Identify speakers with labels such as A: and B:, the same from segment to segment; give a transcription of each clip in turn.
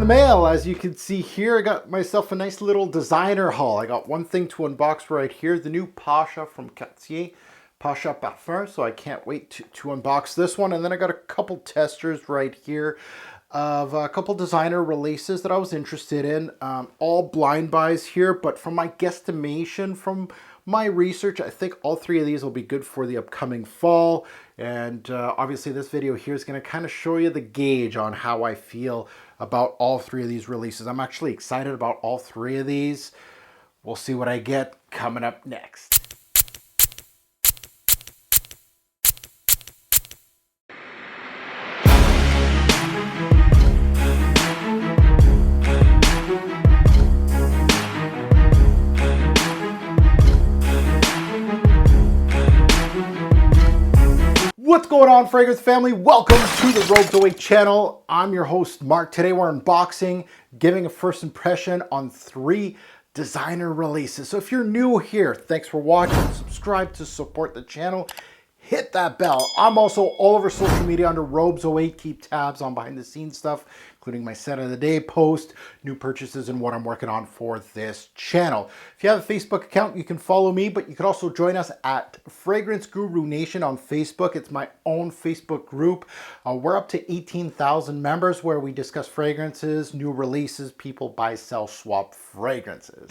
A: mail. As you can see here, I got myself a nice little designer haul. I got one thing to unbox right here, the new Pasha from Cartier, Pasha Parfum. So I can't wait to unbox this one. And then I got a couple testers right here of a couple designer releases that I was interested in. All blind buys here, but from my guesstimation, from my research, I think all three of these will be good for the upcoming fall. And obviously this video here is going to kind of show you the gauge on how I feel about all three of these releases. I'm actually excited about all three of these. We'll see what I get coming up next. What's going on, fragrance family? Welcome to the Robes08 channel. I'm your host, Mark. Today we're unboxing, giving a first impression on three designer releases. So if you're new here, thanks for watching. Subscribe to support the channel. Hit that bell. I'm also all over social media under Robes08. Keep tabs on behind the scenes stuff, including my set of the day post, new purchases, and what I'm working on for this channel. If you have a Facebook account, you can follow me, but you can also join us at Fragrance Guru Nation on Facebook. It's my own Facebook group. We're up to 18,000 members where we discuss fragrances, new releases, people buy, sell, swap fragrances.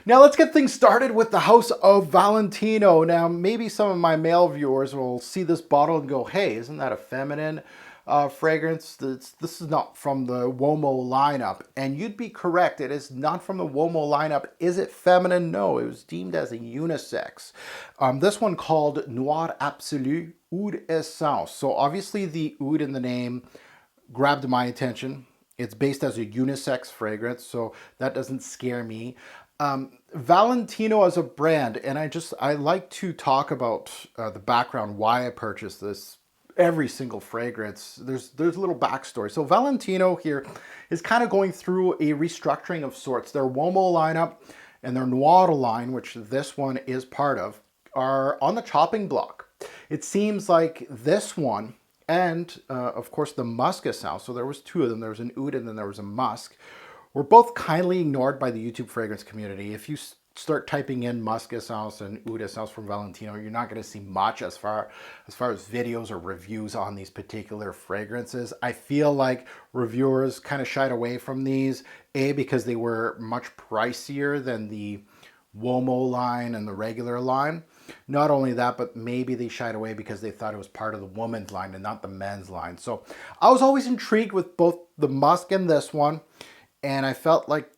A: Now let's get things started with the House of Valentino. Now maybe some of my male viewers will see this bottle and go, hey, isn't that a feminine fragrance? This is not from the Uomo lineup. And you'd be correct, it is not from the Uomo lineup. Is it feminine? No, it was deemed as a unisex. This one called Noir Absolu Oud Essence. So obviously the oud in the name grabbed my attention. It's based as a unisex fragrance, so that doesn't scare me. Valentino as a brand, and I like to talk about the background, why I purchased this. Every single fragrance, there's a little backstory. So Valentino here is kind of going through a restructuring of sorts. Their Uomo lineup and their Noir line, which this one is part of, are on the chopping block. It seems like this one and of course the musk essence, so there was two of them. There was an oud and then there was a musk, were both kindly ignored by the YouTube fragrance community. If you start typing in musk essence and oud essence from Valentino, you're not going to see much as far as videos or reviews on these particular fragrances. I feel like reviewers kind of shied away from these, because they were much pricier than the Uomo line and the regular line. Not only that, but maybe they shied away because they thought it was part of the woman's line and not the men's line. So I was always intrigued with both the musk and this one. And I felt like,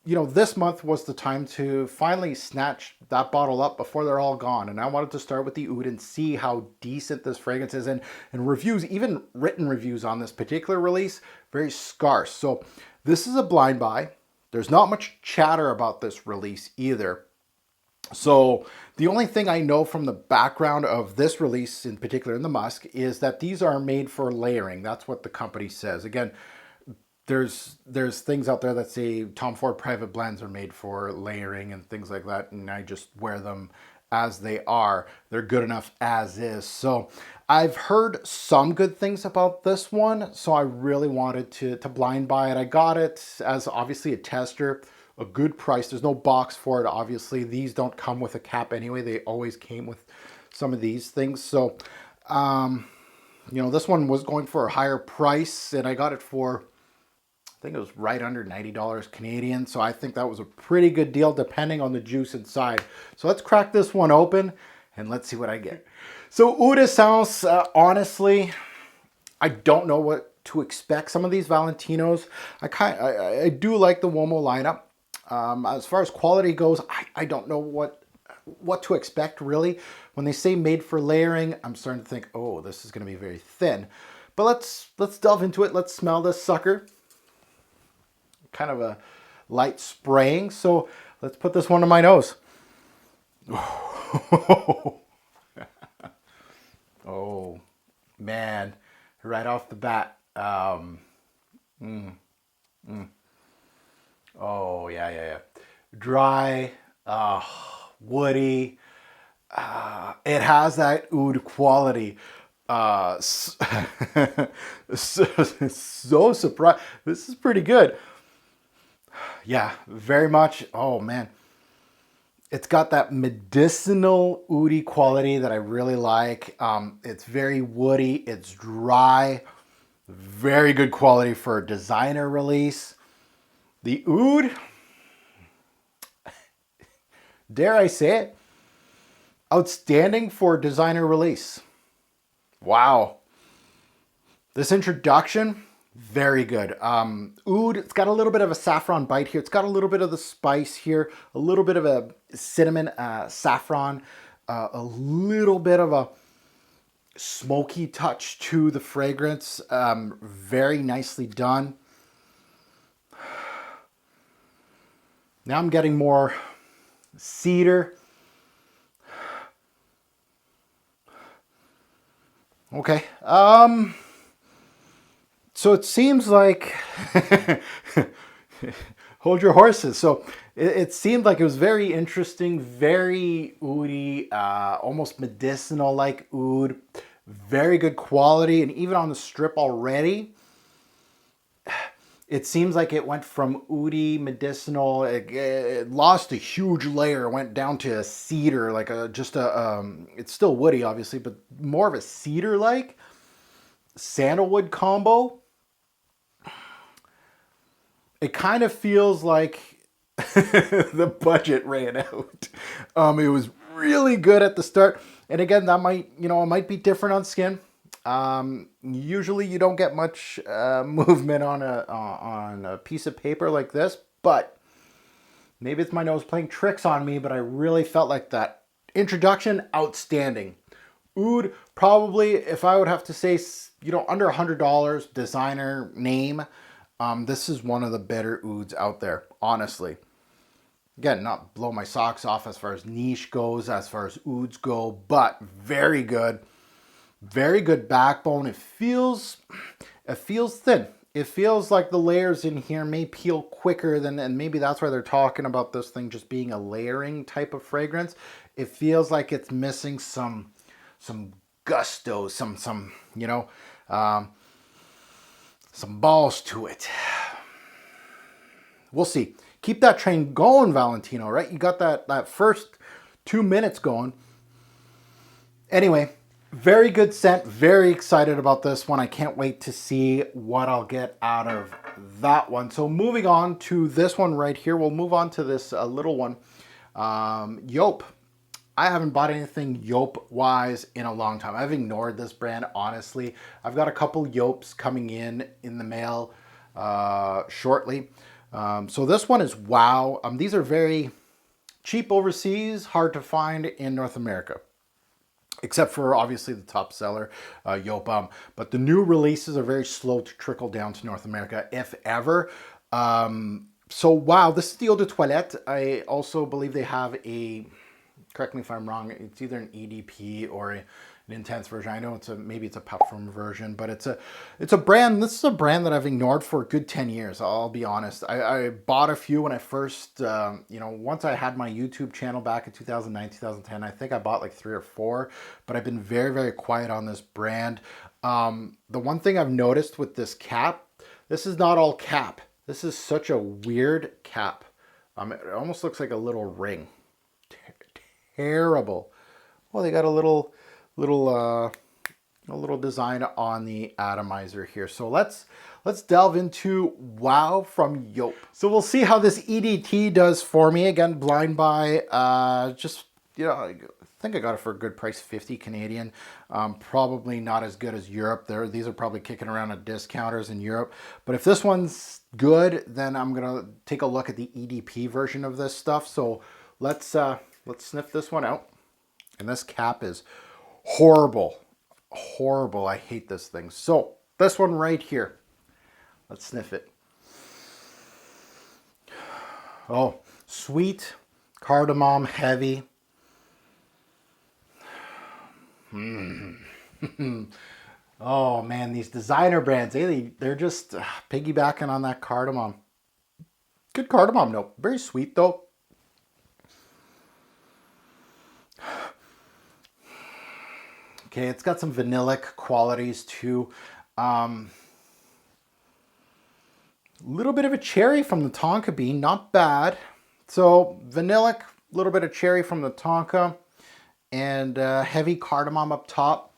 A: you know, this month was the time to finally snatch that bottle up before they're all gone. And I wanted to start with the oud and see how decent this fragrance is. And reviews, even written reviews on this particular release, very scarce. So this is a blind buy. There's not much chatter about this release either. So the only thing I know from the background of this release, in particular in the musk, is that these are made for layering. That's what the company says. Again, there's things out there that say Tom Ford private blends are made for layering and things like that, and I just wear them as they are. They're good enough as is. So I've heard some good things about this one, so I really wanted to blind buy it. I got it as obviously a tester, a good price. There's no box for it, obviously. These don't come with a cap anyway. They always came with some of these things. So, you know, this one was going for a higher price, and I got it for, I think it was right under $90 Canadian. So I think that was a pretty good deal depending on the juice inside. So let's crack this one open and let's see what I get. So Oud Essence, honestly, I don't know what to expect. Some of these Valentinos, I do like the Uomo lineup. As far as quality goes, I don't know what to expect really. When they say made for layering, I'm starting to think, oh, this is going to be very thin. But let's delve into it. Let's smell this sucker. Kind of a light spraying. So let's put this one on my nose. Oh man, right off the bat. Oh yeah. Dry, woody. It has that oud quality, So, so surprised. This is pretty good. Yeah, very much. Oh man. It's got that medicinal oudi quality that I really like. It's very woody. It's dry. Very good quality for a designer release. The oud, dare I say it, outstanding for a designer release. Wow. This introduction, very good. Oud, it's got a little bit of a saffron bite here. It's got a little bit of the spice here, a little bit of a cinnamon saffron, a little bit of a smoky touch to the fragrance. Very nicely done. Now I'm getting more cedar. Okay. So it seems like hold your horses. So it seemed like it was very interesting, very oudi, almost medicinal like oud, very good quality, and even on the strip already, it seems like it went from oudi medicinal. It lost a huge layer, went down to a cedar, like it's still woody, obviously, but more of a cedar like sandalwood combo. It kind of feels like the budget ran out. It was really good at the start, and again, that might it might be different on skin. Usually, you don't get much movement on a piece of paper like this, but maybe it's my nose playing tricks on me. But I really felt like that introduction outstanding. Oud, probably, if I would have to say, under $100, designer name. This is one of the better ouds out there, honestly. Again, not blow my socks off as far as niche goes, as far as ouds go, but very good. Very good backbone. It feels thin. It feels like the layers in here may peel quicker than, and maybe that's why they're talking about this thing just being a layering type of fragrance. It feels like it's missing some gusto, some balls to it. We'll see. Keep that train going, Valentino, right? You got that first 2 minutes going. Anyway, very good scent. Very excited about this one. I can't wait to see what I'll get out of that one. So moving on to this one right here. We'll move on to this little one. Joop. I haven't bought anything Joop-wise in a long time. I've ignored this brand, honestly. I've got a couple Joops coming in the mail shortly. So this one is Wow. These are very cheap overseas, hard to find in North America. Except for, obviously, the top seller, Joop. But the new releases are very slow to trickle down to North America, if ever. So, Wow, this is the Eau de Toilette. I also believe they have a... Correct me if I'm wrong. It's either an EDP or an intense version. I know maybe it's a Parfum version, but it's a brand. This is a brand that I've ignored for a good 10 years. I'll be honest. I bought a few when I first, once I had my YouTube channel back in 2009, 2010. I think I bought like 3 or 4, but I've been very, very quiet on this brand. The one thing I've noticed with this cap, this is not all cap. This is such a weird cap. It almost looks like a little ring. Terrible. Well, they got a little design on the atomizer here. So let's delve into Wow from Joop. So we'll see how this EDT does for me. Again, blind buy. I think I got it for a good price, 50 Canadian. Probably not as good as Europe. These are probably kicking around at discounters in Europe. But if this one's good, then I'm gonna take a look at the EDP version of this stuff. So let's sniff this one out. And this cap is horrible. Horrible. I hate this thing. So this one right here. Let's sniff it. Oh, sweet, cardamom, heavy. Oh man, these designer brands, they're just piggybacking on that cardamom. Good cardamom note. Very sweet though. Okay, it's got some vanillic qualities too. A little bit of a cherry from the tonka bean, not bad. So vanillic, a little bit of cherry from the tonka, and heavy cardamom up top.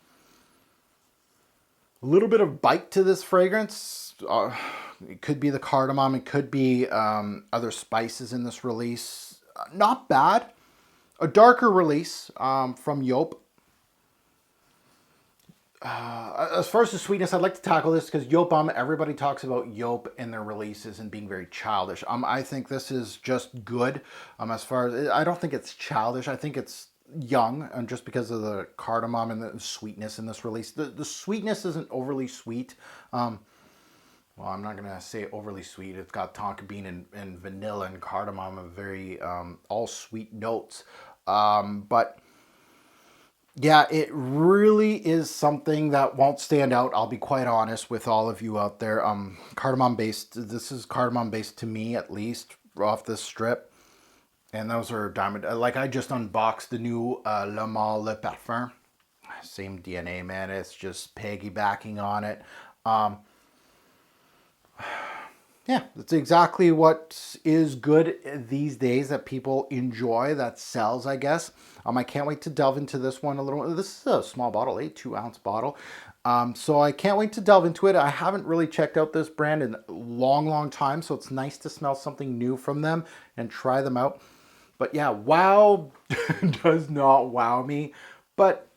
A: A little bit of bite to this fragrance. It could be the cardamom, it could be other spices in this release. Not bad. A darker release from Joop. As far as the sweetness, I'd like to tackle this because Joop, everybody talks about Joop in their releases and being very childish. I think this is just good. As far as, I don't think it's childish. I think it's young, and just because of the cardamom and the sweetness in this release. The sweetness isn't overly sweet. Well, I'm not going to say overly sweet. It's got tonka bean and vanilla and cardamom, of very all sweet notes. But yeah, it really is something that won't stand out. I'll be quite honest with all of you out there. Cardamom based, this is cardamom based to me, at least, off this strip. And those are diamond, like I just unboxed the new Le Male Le Parfum. Same DNA, man. It's just piggybacking on it. Yeah, that's exactly what is good these days that people enjoy, that sells, I guess. I can't wait to delve into this one a little more. This is a small bottle, a 2-ounce bottle. So I can't wait to delve into it. I haven't really checked out this brand in a long time, so it's nice to smell something new from them and try them out. But yeah, wow does not wow me, but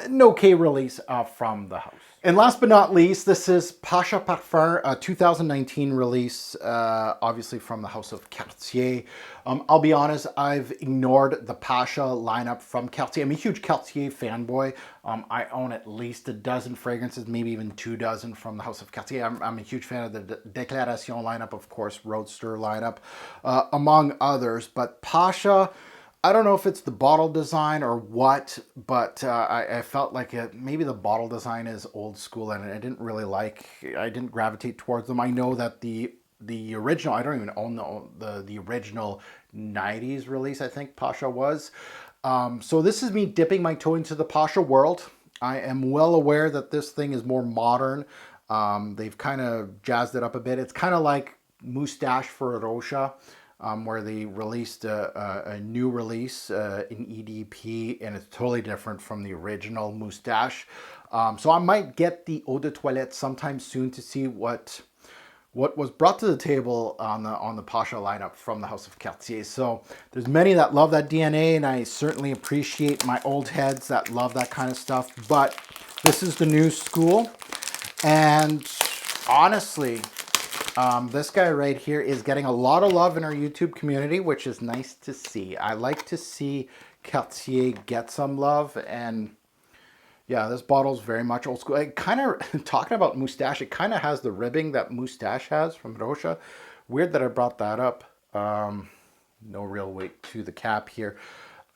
A: an okay release from the house. And last but not least, this is Pasha Parfum, a 2019 release, obviously from the house of Cartier. I'll be honest, I've ignored the Pasha lineup from Cartier. I'm a huge Cartier fanboy. I own at least a dozen fragrances, maybe even 2 dozen from the house of Cartier. I'm a huge fan of the Declaration lineup, of course, Roadster lineup, among others. But Pasha, I don't know if it's the bottle design or what, but I felt like maybe the bottle design is old school and I didn't gravitate towards them. I know that the original, I don't even own the original 90s release, I think Pasha was. So this is me dipping my toe into the Pasha world. I am well aware that this thing is more modern. They've kind of jazzed it up a bit. It's kind of like Moustache for Rocha. Where they released a new release in EDP, and it's totally different from the original Moustache. So I might get the Eau de Toilette sometime soon to see what was brought to the table on the Pasha lineup from the house of Cartier. So there's many that love that DNA, and I certainly appreciate my old heads that love that kind of stuff. But this is the new school, and honestly, this guy right here is getting a lot of love in our YouTube community, which is nice to see. I like to see Cartier get some love, and yeah, this bottle's very much old school. It kind of, talking about Moustache, it kind of has the ribbing that Moustache has from Rocha. Weird that I brought that up. No real weight to the cap here.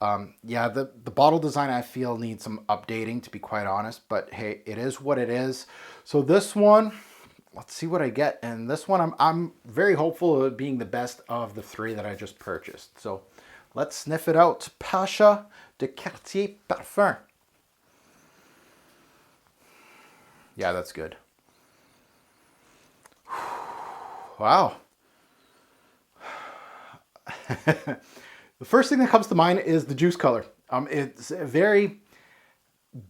A: Yeah, the bottle design I feel needs some updating, to be quite honest, but hey, it is what it is. So this one, let's see what I get. And this one, I'm very hopeful of it being the best of the 3 that I just purchased. So let's sniff it out. Pasha de Cartier Parfum. Yeah, that's good. Wow. The first thing that comes to mind is the juice color. It's a very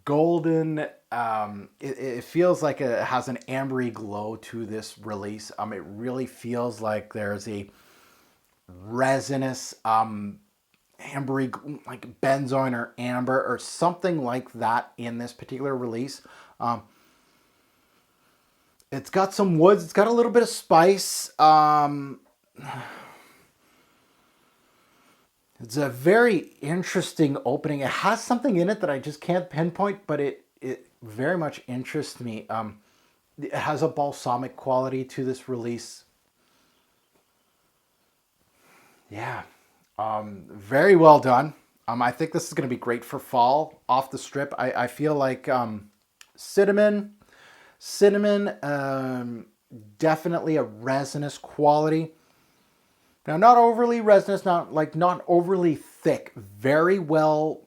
A: golden, it feels like it has an ambery glow to this release. It really feels like there's a resinous ambery, like benzoin or amber or something like that in this particular release. It's got some woods, it's got a little bit of spice. It's a very interesting opening. It has something in it that I just can't pinpoint, but it very much interests me. It has a balsamic quality to this release. Yeah, very well done. I think this is going to be great for fall off the strip. I feel like cinnamon, definitely a resinous quality. Now, not overly resinous, not overly thick. Very well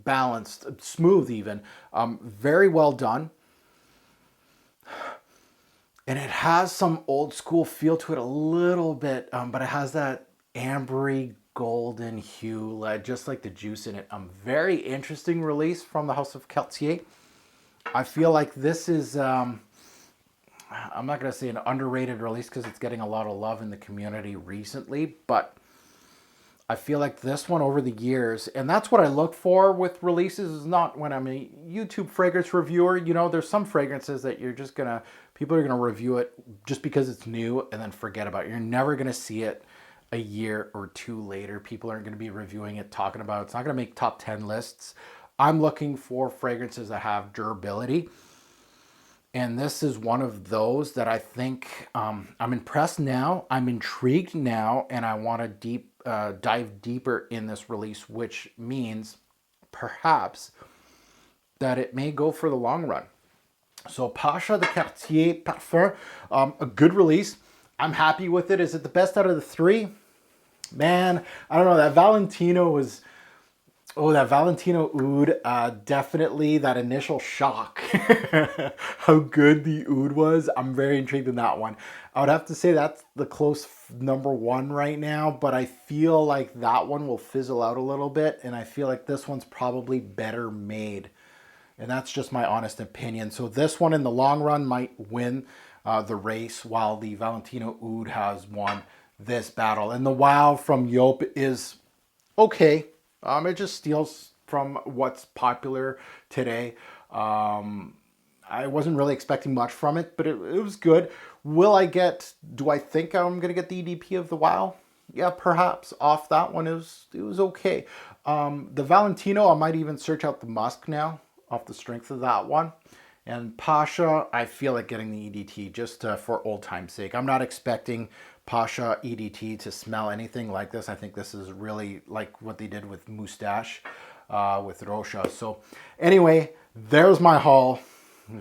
A: balanced, smooth even. Very well done. And it has some old school feel to it a little bit, but it has that ambery golden hue, just like the juice in it. Very interesting release from the House of Cartier. I feel like this is, I'm not going to say an underrated release because it's getting a lot of love in the community recently, but I feel like this one over the years, and that's what I look for with releases, is not when I'm a YouTube fragrance reviewer. You know, there's some fragrances that you're just gonna, people are gonna review it just because it's new and then forget about it. You're never gonna see it a year or two later. People aren't gonna be reviewing it, talking about it. It's not gonna make top 10 lists. I'm looking for fragrances that have durability. And this is one of those that I think I'm impressed now, I'm intrigued now, and I want to dive deeper in this release, which means perhaps that it may go for the long run. So Pasha, the Cartier Parfum, a good release. I'm happy with it. Is it the best out of the three? Man, I don't know. That Valentino was... Oh, that Valentino oud, definitely that initial shock. How good the oud was. I'm very intrigued in that one. I would have to say that's the close number one right now, but I feel like that one will fizzle out a little bit, and I feel like this one's probably better made. And that's just my honest opinion. So this one in the long run might win the race, while the Valentino oud has won this battle. And the wow from Joop is okay. It just steals from what's popular today. I wasn't really expecting much from it, but it was good. Do I think I'm going to get the EDP of the WoW? Yeah, perhaps. Off that one, it was okay. The Valentino, I might even search out the Musk now, off the strength of that one. And Pasha, I feel like getting the EDT just for old time's sake. I'm not expecting Pasha EDT to smell anything like this. I think this is really like what they did with Moustache, with Rocha. So anyway, there's my haul.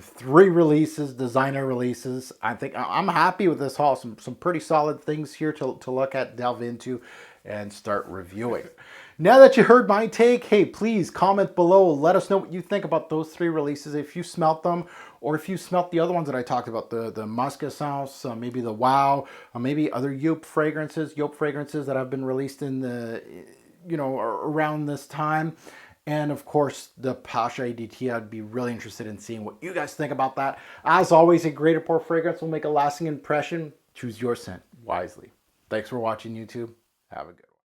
A: 3 releases, designer releases. I think I'm happy with this haul. Some pretty solid things here to look at, delve into, and start reviewing. Now that you heard my take, hey, please comment below. Let us know what you think about those 3 releases. If you smelt them, or if you smelt the other ones that I talked about, the Musk Essence, maybe the Wow, maybe other Joop fragrances that have been released in the, around this time. And of course, the Pasha ADT, I'd be really interested in seeing what you guys think about that. As always, a great rapport fragrance will make a lasting impression. Choose your scent wisely. Thanks for watching, YouTube. Have a good